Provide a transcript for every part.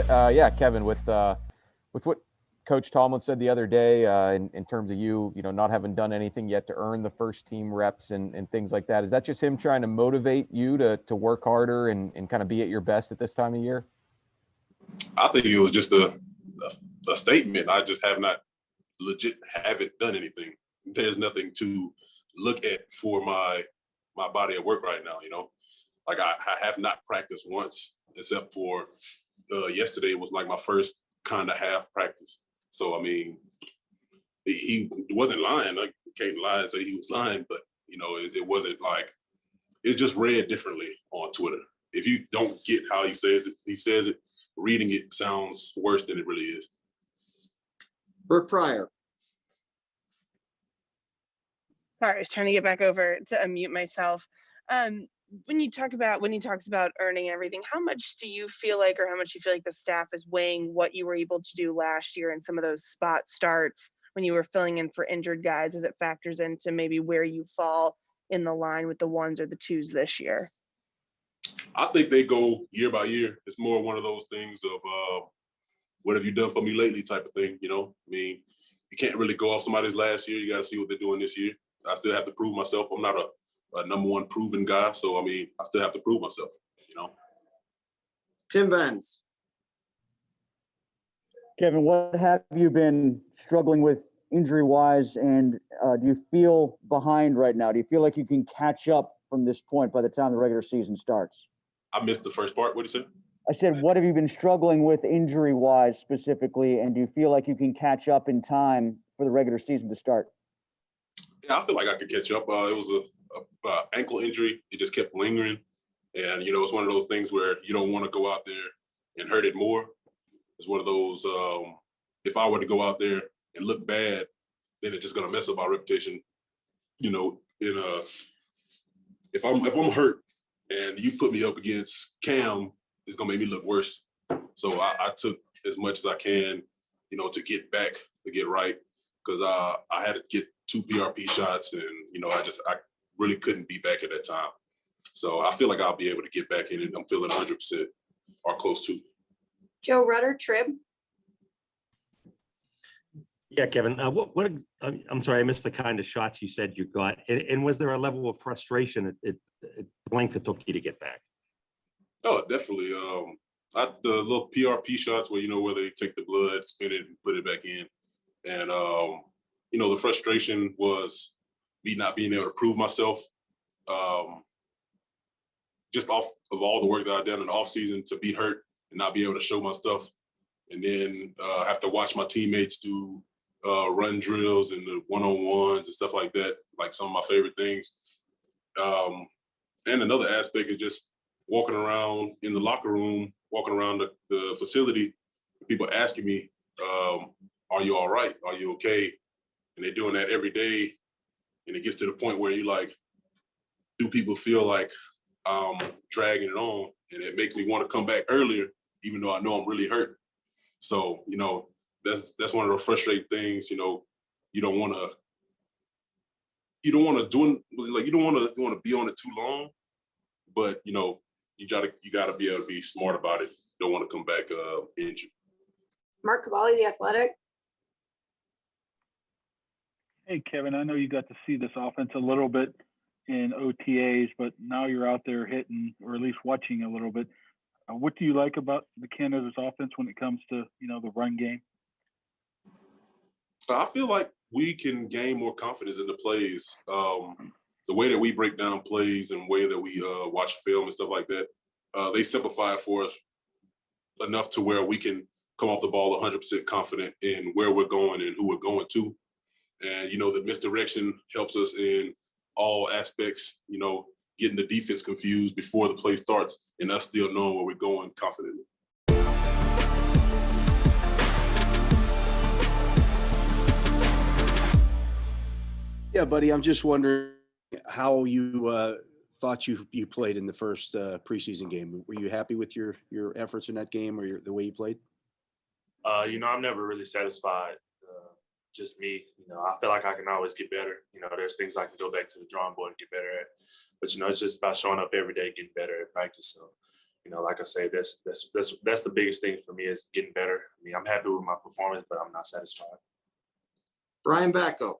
Yeah, Kevin, with what Coach Tomlin said the other day, in terms of not having done anything yet to earn the first team reps and things like that, is that just him trying to motivate you to work harder and kind of be at your best at this time of year? I think it was just a statement. I just have not haven't done anything. There's nothing to look at for my body of work right now. Like I have not practiced once, except for yesterday was like my first kind of half practice. So I mean, he wasn't lying. I can't lie and say he was lying, but it wasn't like, it's just read differently on Twitter. If you don't get how he says it, reading it sounds worse than it really is. Brooke Pryor. Sorry, I was trying to get back over to unmute myself. When he talks about earning everything, how much do you feel like the staff is weighing what you were able to do last year and some of those spot starts when you were filling in for injured guys, as it factors into maybe where you fall in the line with the ones or the twos this year? I think they go year by year. It's more one of those things of what have you done for me lately type of thing. I mean, you can't really go off somebody's last year. You got to see what they're doing this year. I still have to prove myself. I'm not a number one proven guy. So, I mean, I still have to prove myself, Tim Benz. Kevin, what have you been struggling with injury-wise, and do you feel behind right now? Do you feel like you can catch up from this point by the time the regular season starts? I missed the first part. What did you say? I said, what have you been struggling with injury-wise specifically, and do you feel like you can catch up in time for the regular season to start? Yeah, I feel like I could catch up. It was a ankle injury. It just kept lingering. And, it's one of those things where you don't want to go out there and hurt it more. It's one of those, if I were to go out there and look bad, then it's just going to mess up my reputation. If I'm hurt and you put me up against Cam, it's going to make me look worse. So I took as much as I can, to get back, to get right. Because I had to get 2 PRP shots, and I really couldn't be back at that time. So I feel like I'll be able to get back in it. I'm feeling 100% or close to. Joe Rutter, Trib. Yeah, Kevin. I'm sorry, I missed the kind of shots you said you got. And was there a level of frustration at the length it took you to get back? Oh, definitely. The little PRP shots where where they take the blood, spin it, and put it back in. And, the frustration was me not being able to prove myself, just off of all the work that I've done in the offseason, to be hurt and not be able to show my stuff. And then have to watch my teammates do run drills and the one-on-ones and stuff like that, like some of my favorite things. And another aspect is just walking around in the locker room, walking around the facility, people asking me, are you all right? Are you okay? And they're doing that every day. And it gets to the point where you like, do people feel like I'm dragging it on? And it makes me want to come back earlier, even though I know I'm really hurt. So, that's one of the frustrating things. You don't want to be on it too long, but you gotta be able to be smart about it. Don't want to come back injured. Mark Cavalli, The Athletic. Hey, Kevin, I know you got to see this offense a little bit in OTAs, but now you're out there hitting, or at least watching a little bit. What do you like about the Canada's offense when it comes to, the run game? I feel like we can gain more confidence in the plays. The way that we break down plays and the way that we watch film and stuff like that, they simplify it for us enough to where we can come off the ball 100% confident in where we're going and who we're going to. And, the misdirection helps us in all aspects, getting the defense confused before the play starts and us still knowing where we're going confidently. Yeah, buddy, I'm just wondering how you thought you played in the first preseason game. Were you happy with your efforts in that game or the way you played? I'm never really satisfied. Just me, I feel like I can always get better. There's things I can go back to the drawing board and get better at. But, it's just about showing up every day, getting better at practice. So, you know, like I say, that's the biggest thing for me is getting better. I mean, I'm happy with my performance, but I'm not satisfied. Brian Backo.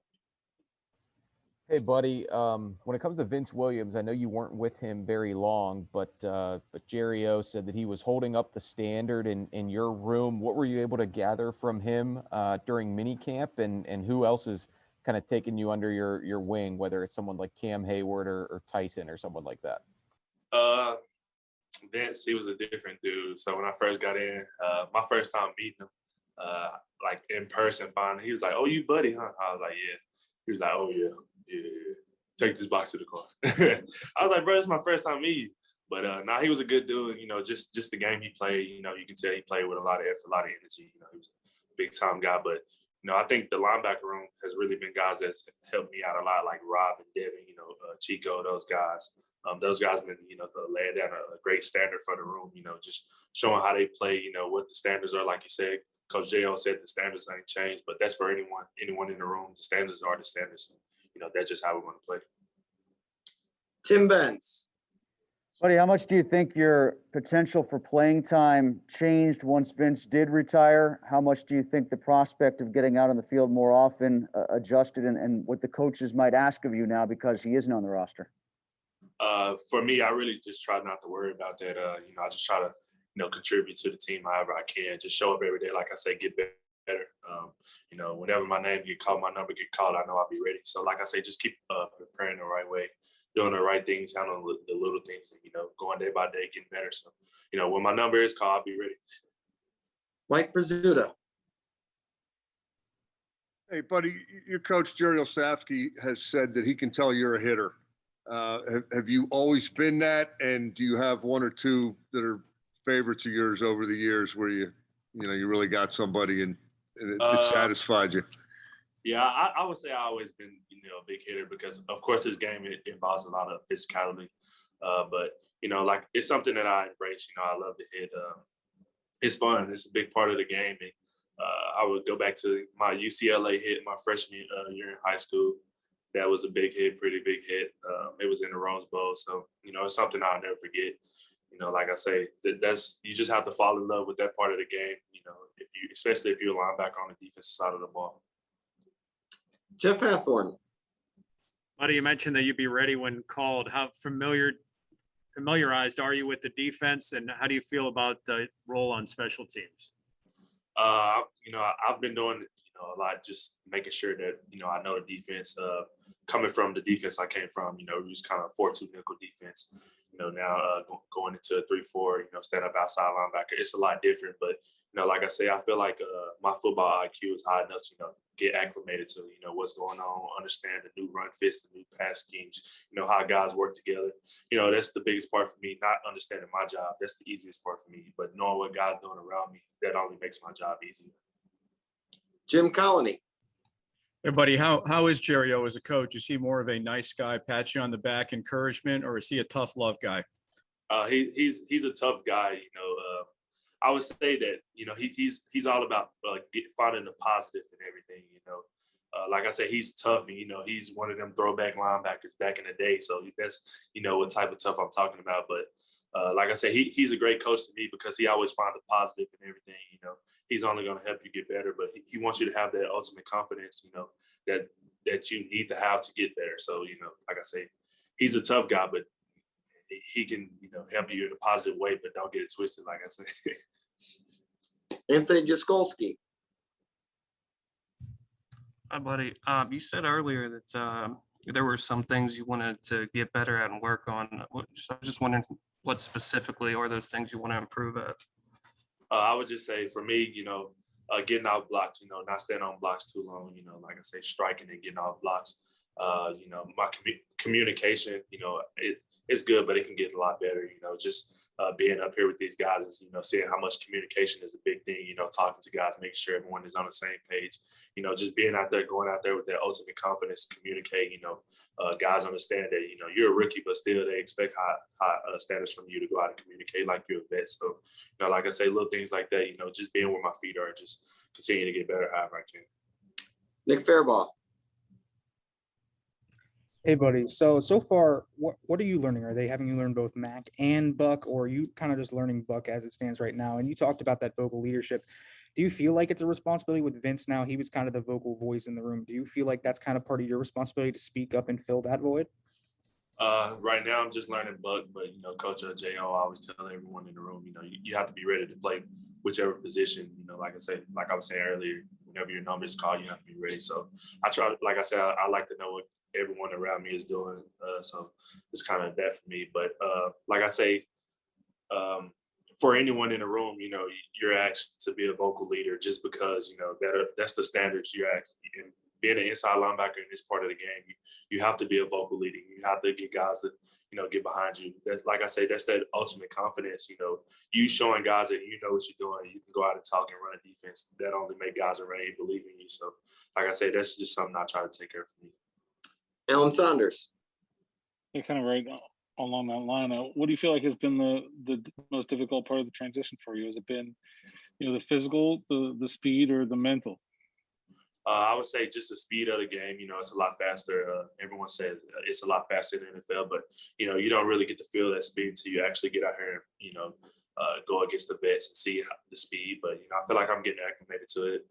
Hey, buddy. When it comes to Vince Williams, I know you weren't with him very long, but Jerry O said that he was holding up the standard in your room. What were you able to gather from him during minicamp, and who else is kind of taking you under your wing, whether it's someone like Cam Hayward or Tyson or someone like that? Vince, he was a different dude. So when I first got in, my first time meeting him, like in person, finally, he was like, "Oh, you buddy, huh?" I was like, "Yeah." He was like, "Oh yeah, yeah. Take this box to the car." I was like, "Bro, it's my first time meeting you." But nah, he was a good dude. You know, just the game he played. You know, you can tell he played with a lot of effort, a lot of energy. You know, he was a big time guy. But you know, I think the linebacker room has really been guys that's helped me out a lot, like Rob and Devin. You know, Chico, those guys. Those guys been, you know, laying down a great standard for the room, you know, just showing how they play, you know, what the standards are. Like you said, Coach J.O. said the standards ain't changed, but that's for anyone in the room. The standards are the standards. You know, that's just how we want to play. Tim Benz. Buddy, how much do you think your potential for playing time changed once Vince did retire? How much do you think the prospect of getting out on the field more often adjusted and what the coaches might ask of you now because he isn't on the roster? For me, I really just try not to worry about that. You know, I just try to, you know, contribute to the team however I can. Just show up every day, like I say, get better. You know, whenever my name get called, my number get called, I know I'll be ready. So, like I say, just keep preparing the right way, doing the right things, handling the little things, and, you know, going day by day, getting better. So, you know, when my number is called, I'll be ready. Mike Pizzuto. Hey, buddy, your coach, Jerry Olsavsky, has said that he can tell you're a hitter. Have you always been that? And do you have one or two that are favorites of yours over the years where you really got somebody and it satisfied you? Yeah, I would say I always been, you know, a big hitter because, of course, this game it involves a lot of physicality. But, you know, like it's something that I embrace. You know, I love to hit. It's fun. It's a big part of the game. And, I would go back to my UCLA hit my freshman year in high school. That was a big hit, pretty big hit. It was in the Rose Bowl. So, you know, it's something I'll never forget. You know, like I say, that's you just have to fall in love with that part of the game, you know, especially if you're a linebacker on the defensive side of the ball. Jeff Hathorn. Buddy, you mentioned that you'd be ready when called. How familiarized are you with the defense, and how do you feel about the role on special teams? You know, I've been doing, you know, a lot, just making sure that, you know, I know the defense. Coming from the defense I came from, you know, we was kind of 4-2 nickel defense. You know, now going into a 3-4, you know, stand up outside linebacker, it's a lot different. But, you know, like I say, I feel like my football IQ is high enough to, you know, get acclimated to, you know, what's going on, understand the new run fits, the new pass schemes, you know, how guys work together. You know, that's the biggest part for me, not understanding my job. That's the easiest part for me. But knowing what guys doing around me, that only makes my job easier. Jim Colony. Hey, buddy, how is Jerry O as a coach? Is he more of a nice guy, pat you on the back, encouragement, or is he a tough love guy? He's a tough guy. You know, I would say that, you know, he's all about finding the positive in everything. You know, like I said, he's tough, and you know, he's one of them throwback linebackers back in the day. So that's, you know, what type of tough I'm talking about. But like I said, he's a great coach to me because he always finds the positive in everything. You know, he's only going to help you get better, but he wants you to have that ultimate confidence, you know, that you need to have to get there. So, you know, like I say, he's a tough guy, but he can, you know, help you in a positive way, but don't get it twisted, like I said. Anthony Jaskolski. Hi, buddy. You said earlier that there were some things you wanted to get better at and work on. I was just wondering what specifically are those things you want to improve at? I would just say for me, you know, getting off blocks, you know, not staying on blocks too long, you know, like I say, striking and getting off blocks. You know, my communication, you know, it's good, but it can get a lot better, you know, just being up here with these guys is, you know, seeing how much communication is a big thing, you know, talking to guys, making sure everyone is on the same page, you know, just being out there, going out there with that ultimate confidence, communicate, you know, guys understand that, you know, you're a rookie, but still they expect high standards from you to go out and communicate like you're a vet. So, you know, like I say, little things like that, you know, just being where my feet are, just continue to get better however I can. Nick Fairbaugh. Hey, buddy. So far, what are you learning? Are they having you learn both Mac and Buck, or are you kind of just learning Buck as it stands right now? And you talked about that vocal leadership. Do you feel like it's a responsibility with Vince now? He was kind of the vocal voice in the room. Do you feel like that's kind of part of your responsibility to speak up and fill that void? Right now, I'm just learning Buck, but Coach Jo always tell everyone in the room, you have to be ready to play whichever position. Like I was saying earlier, whenever your number is called, you have to be ready. So I try, like I said, I like to know what everyone around me is doing. So it's kind of that for me. But like I say, for anyone in the room, you're asked to be a vocal leader just because that's the standards you're asked. And being an inside linebacker in this part of the game, you have to be a vocal leader. You have to get guys to get behind you. That's, like I say, that's that ultimate confidence. You showing guys that you know what you're doing. You can go out and talk and run a defense. That only make guys around you believe in you. So, like I say, that's just something I try to take care of for me. Alan Saunders. Yeah, kind of right along that line. What do you feel like has been the most difficult part of the transition for you? Has it been, the physical, the speed, or the mental? I would say just the speed of the game. It's a lot faster. Everyone says it's a lot faster than the NFL, but you don't really get to feel that speed until you actually get out here and go against the vets and see the speed. But I feel like I'm getting acclimated to it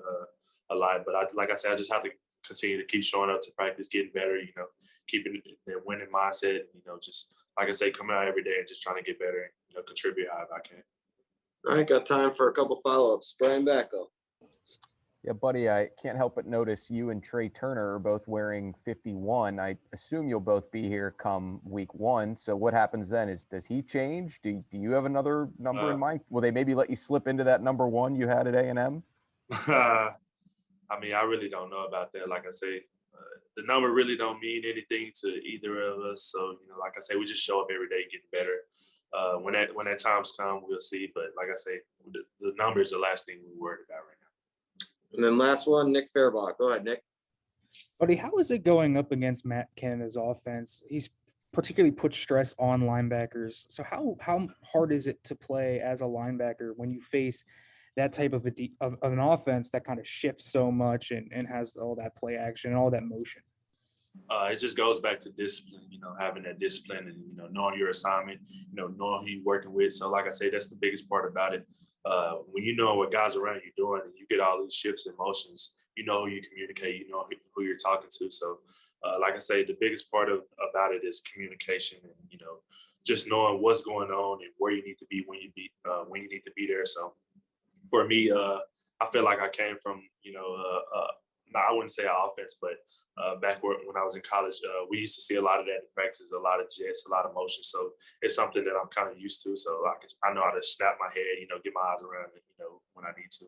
a lot. But like I said, I just have to continue to keep showing up to practice, getting better. Keeping the winning mindset. Just like I say, coming out every day and just trying to get better and contribute however I can. All right, got time for a couple follow-ups. Brian Backo. Yeah, buddy, I can't help but notice you and Trey Turner are both wearing 51. I assume you'll both be here come week 1. So what happens then? Does he change? Do you have another number in mind? Will they maybe let you slip into that number 1 you had at A&M? I mean, I really don't know about that. Like I say, the number really don't mean anything to either of us. So, like I say, we just show up every day, getting better. When that time's come, we'll see. But like I say, the number is the last thing we're worried about right now. And then last one, Nick Fairbach. Go ahead, Nick. Buddy, how is it going up against Matt Canada's offense? He's particularly put stress on linebackers. So how hard is it to play as a linebacker when you face that type of an offense that kind of shifts so much and has all that play action and all that motion? It just goes back to discipline, having that discipline and, knowing your assignment, knowing who you're working with. So like I say, that's the biggest part about it. When you know what guys around you doing and you get all these shifts and motions, you know who you communicate, you know who you're talking to. So like I say, the biggest part about it is communication and, just knowing what's going on and where you need to be when you need to be there. So for me, I feel like I came from, I wouldn't say an offense, but back when I was in college, we used to see a lot of that in practice, a lot of jets, a lot of motion. So it's something that I'm kind of used to. So I know how to snap my head, get my eyes around it, when I need to.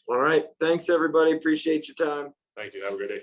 All right. Thanks, everybody. Appreciate your time. Thank you. Have a great day.